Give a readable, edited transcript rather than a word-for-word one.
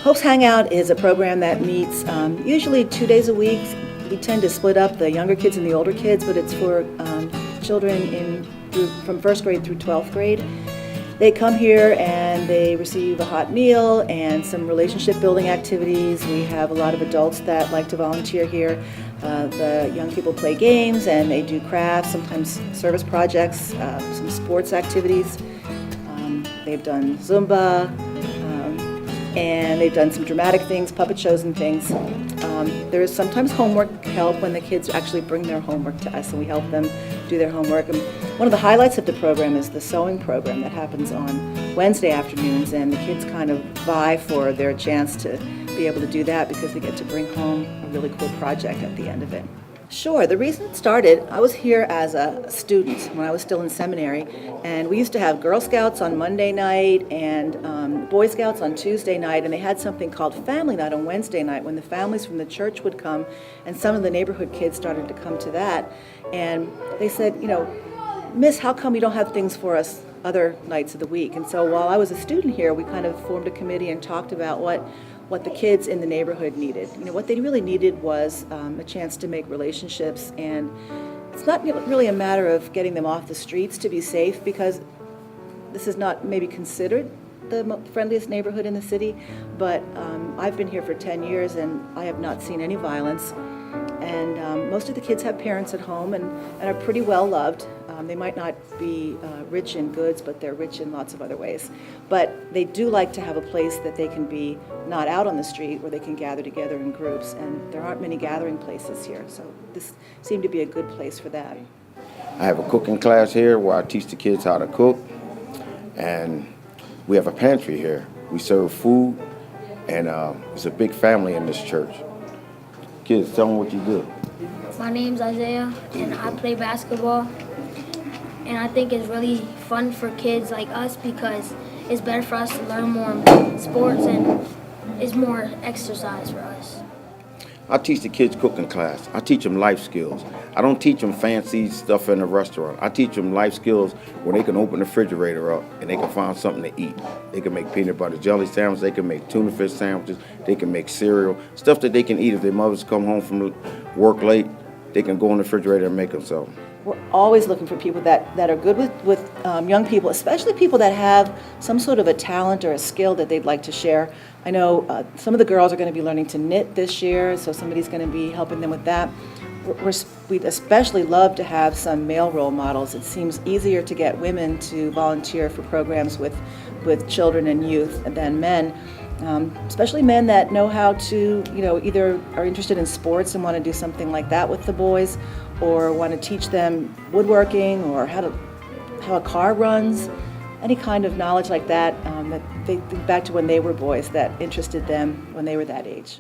Hope's Hangout is a program that meets usually 2 days a week. We tend to split up the younger kids and the older kids, but it's for children from first grade through 12th grade. They come here and they receive a hot meal and some relationship building activities. We have a lot of adults that like to volunteer here. The young people play games and they do crafts, sometimes service projects, some sports activities. They've done Zumba, and they've done some dramatic things, puppet shows and things. There is sometimes homework help when the kids actually bring their homework to us and we help them do their homework. And one of the highlights of the program is the sewing program that happens on Wednesday afternoons, and the kids kind of vie for their chance to be able to do that because they get to bring home a really cool project at the end of it. Sure, the reason it started, I was here as a student when I was still in seminary, and we used to have Girl Scouts on Monday night and Boy Scouts on Tuesday night, and they had something called Family Night on Wednesday night when the families from the church would come, and some of the neighborhood kids started to come to that, and they said, you know, Miss, how come you don't have things for us other nights of the week? And so while I was a student here, we kind of formed a committee and talked about what the kids in the neighborhood needed. You know, what they really needed was a chance to make relationships, and it's not really a matter of getting them off the streets to be safe, because this is not maybe considered the friendliest neighborhood in the city, but I've been here for 10 years and I have not seen any violence. And most of the kids have parents at home and are pretty well loved. They might not be rich in goods, but they're rich in lots of other ways. But they do like to have a place that they can be not out on the street, where they can gather together in groups. And there aren't many gathering places here, so this seemed to be a good place for that. I have a cooking class here where I teach the kids how to cook. And we have a pantry here. We serve food, and it's a big family in this church. Kids, tell them what you do. My name's Isaiah, and I play basketball. And I think it's really fun for kids like us because it's better for us to learn more sports and it's more exercise for us. I teach the kids cooking class. I teach them life skills. I don't teach them fancy stuff in a restaurant. I teach them life skills where they can open the refrigerator up and they can find something to eat. They can make peanut butter jelly sandwiches. They can make tuna fish sandwiches. They can make cereal. Stuff that they can eat if their mothers come home from work late. They can go in the refrigerator and make themselves. We're always looking for people that are good with young people, especially people that have some sort of a talent or a skill that they'd like to share. I know some of the girls are going to be learning to knit this year, so somebody's going to be helping them with that. We'd especially love to have some male role models. It seems easier to get women to volunteer for programs with children and youth than men. Especially men that know how to, either are interested in sports and want to do something like that with the boys, or want to teach them woodworking or how a car runs, any kind of knowledge like that, that they think back to when they were boys that interested them when they were that age.